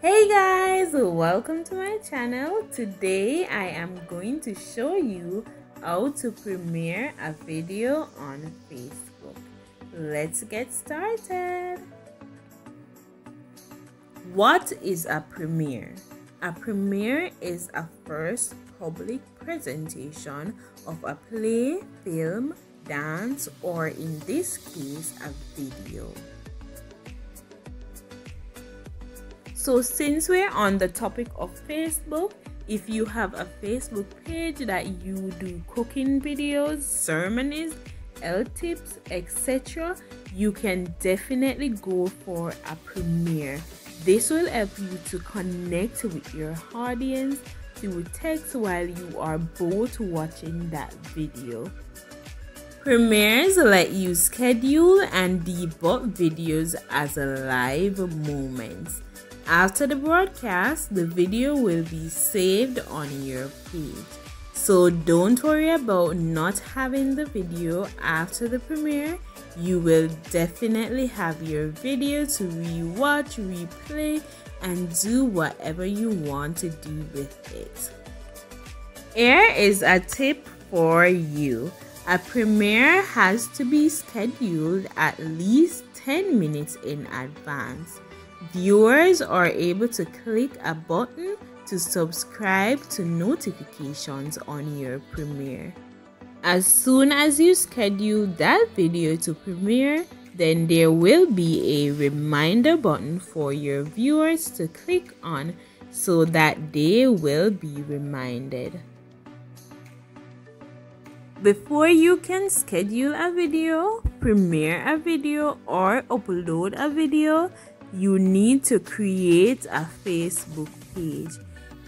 Hey guys, welcome to my channel. Today I am going to show you how to premiere a video on Facebook. Let's get started. What is a premiere? A premiere is a first public presentation of a play, film, dance, or in this case, a video. So since we're on the topic of Facebook, if you have a Facebook page that you do cooking videos, sermons, health tips, etc., you can definitely go for a premiere. This will help you to connect with your audience through text while you are both watching that video. Premieres let you schedule and debug videos as a live moment. After the broadcast, the video will be saved on your page. So don't worry about not having the video after the premiere. You will definitely have your video to rewatch, replay, and do whatever you want to do with it. Here is a tip for you. A premiere has to be scheduled at least 10 minutes in advance. Viewers are able to click a button to subscribe to notifications on your premiere. As soon as you schedule that video to premiere, then there will be a reminder button for your viewers to click on so that they will be reminded. Before you can schedule a video, premiere a video, or upload a video, you need to create a Facebook page.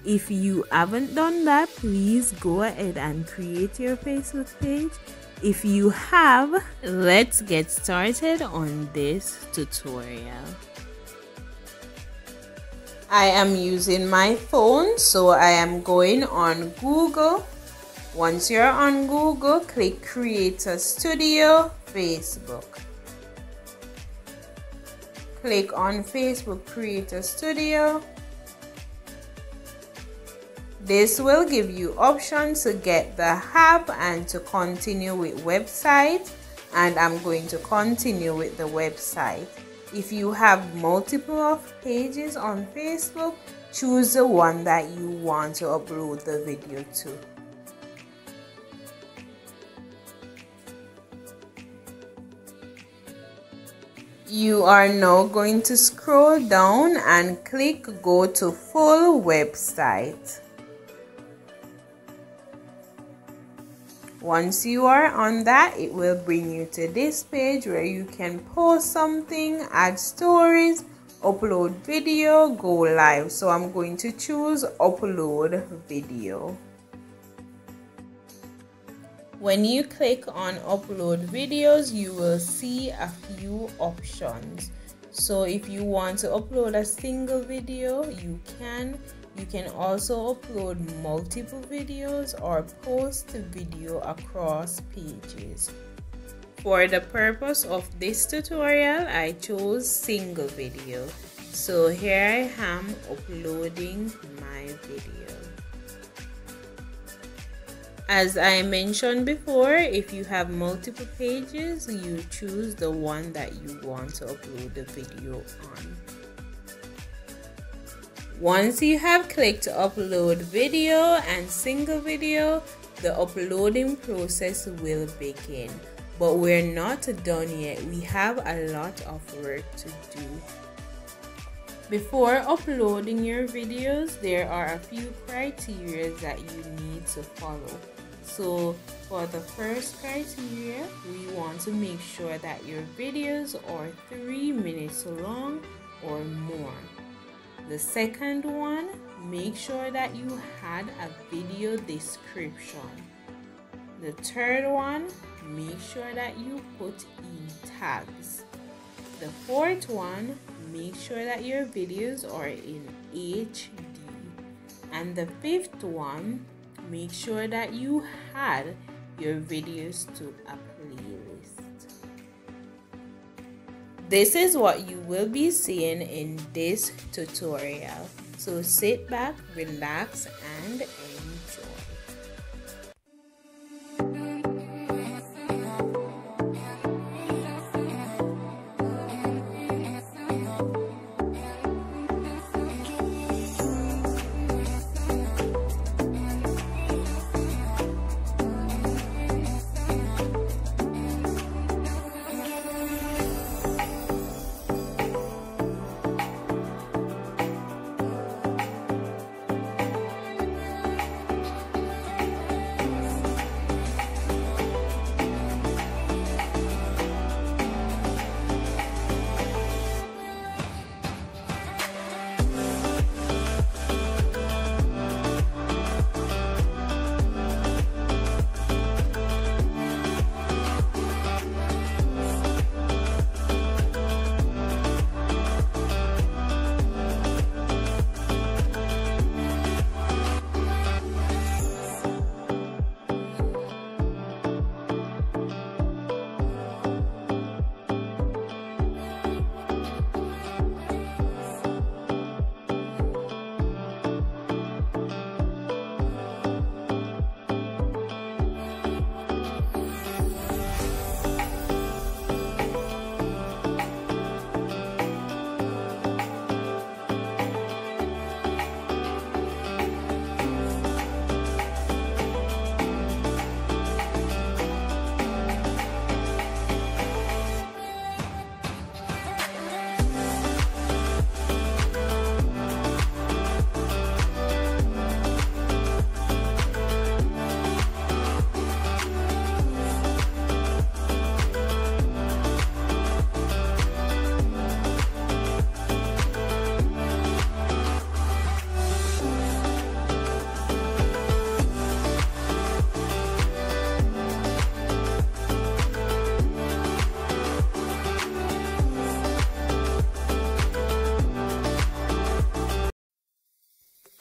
If you haven't done that, please go ahead and create your Facebook page. If you have, let's get started on this tutorial. I am using my phone, so I am going on Google. Once you're on Google, click Creator Studio Facebook. Click on Facebook Creator Studio. This will give you options to get the app and to continue with website, and I'm going to continue with the website. If you have multiple of pages on Facebook, choose the one that you want to upload the video to. You are now going to scroll down and click Go to Full Website. Once you are on that, it will bring you to this page where you can post something, add stories, upload video, go live. So I'm going to choose Upload Video. When you click on upload videos, you will see a few options. So if you want to upload a single video, you can. You can also upload multiple videos or post video across pages. For the purpose of this tutorial, I chose single video. So here I am uploading my video. As I mentioned before, if you have multiple pages, you choose the one that you want to upload the video on. Once you have clicked upload video and single video, the uploading process will begin. But we're not done yet. We have a lot of work to do. Before uploading your videos, there are a few criteria that you need to follow. So for the first criteria, we want to make sure that your videos are 3 minutes long or more. The second one, make sure that you had a video description. The third one, make sure that you put in tags. The fourth one, make sure that your videos are in HD. And the fifth one, make sure that you had your videos to a playlist. This is what you will be seeing in this tutorial. So sit back, relax, and enjoy.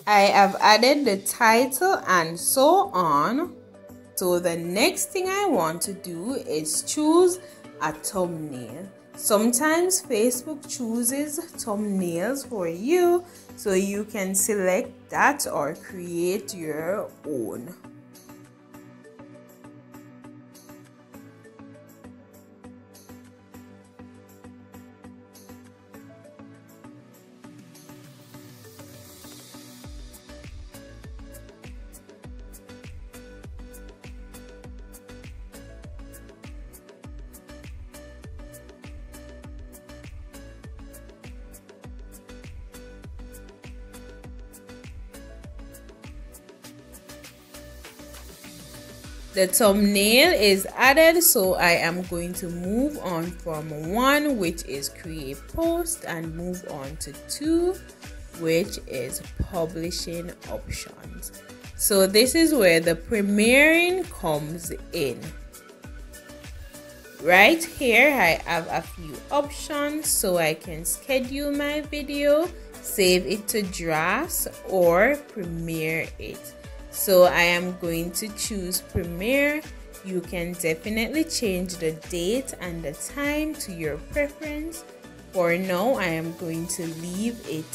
I have added the title and so on. So the next thing I want to do is choose a thumbnail. Sometimes Facebook chooses thumbnails for you, so you can select that or create your own. The thumbnail is added, so I am going to move on from 1, which is create post, and move on to 2, which is publishing options. So this is where the premiering comes in. Right here I have a few options, so I can schedule my video, save it to drafts, or premiere it. So I am going to choose premiere. You can definitely change the date and the time to your preference. For now, I am going to leave it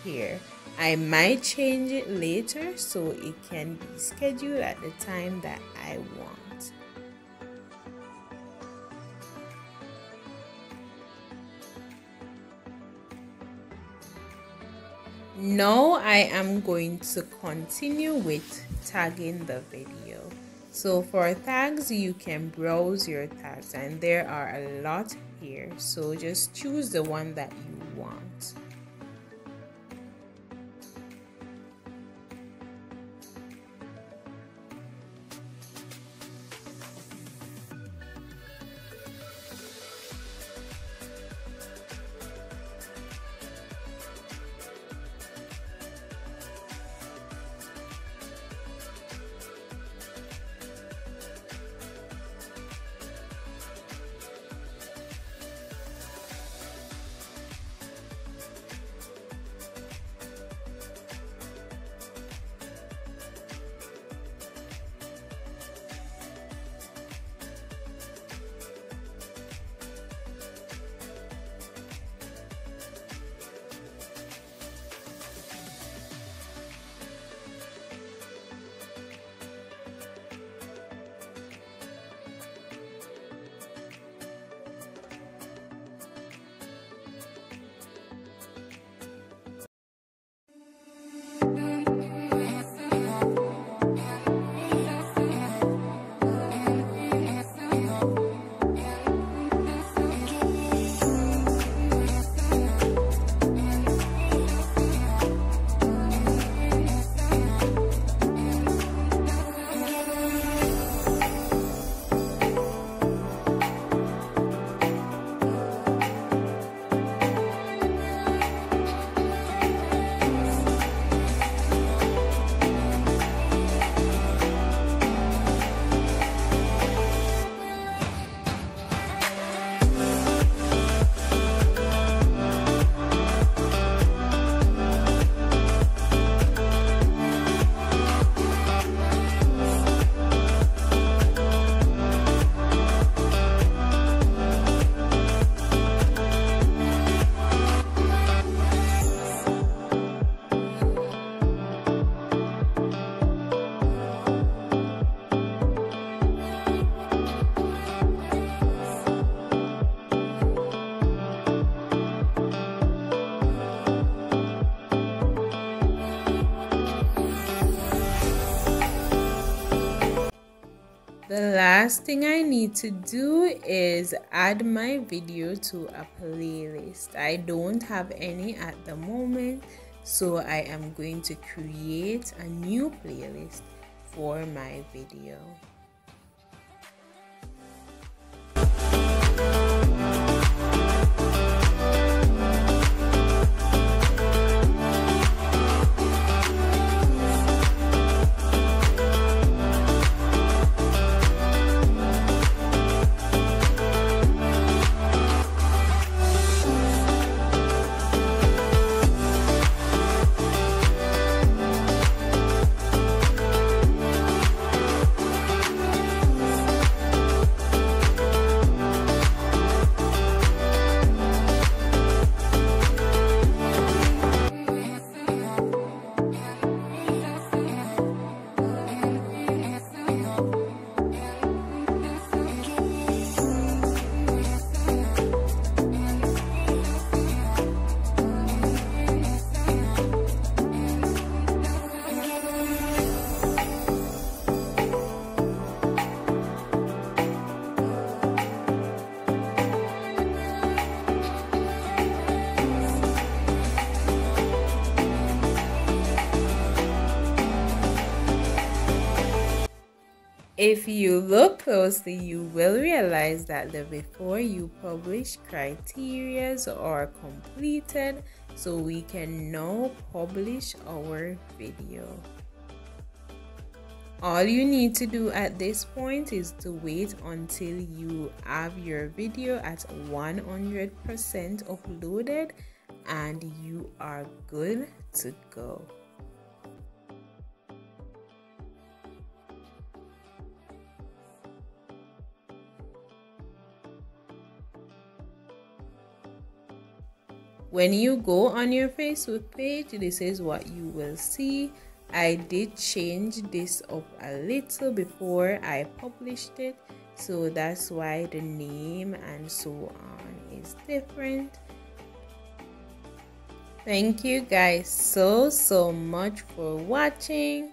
here. I might change it later so it can be scheduled at the time that I want. Now I am going to continue with tagging the video. So for tags, you can browse your tags and there are a lot here, so just choose the one that you want. The last thing I need to do is add my video to a playlist. I don't have any at the moment, so I am going to create a new playlist for my video. If you look closely, you will realize that the before you publish criterias are completed, so we can now publish our video. All you need to do at this point is to wait until you have your video at 100% uploaded and you are good to go. When you go on your Facebook page, this is what you will see. I did change this up a little before I published it, so that's why the name and so on is different. Thank you guys so much for watching.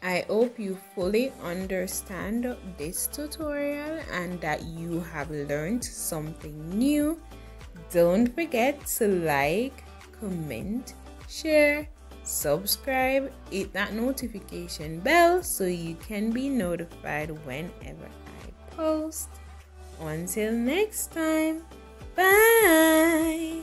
I hope you fully understand this tutorial and that you have learned something new. Don't forget to like, comment, share, subscribe, hit that notification bell so you can be notified whenever I post. Until next time, bye!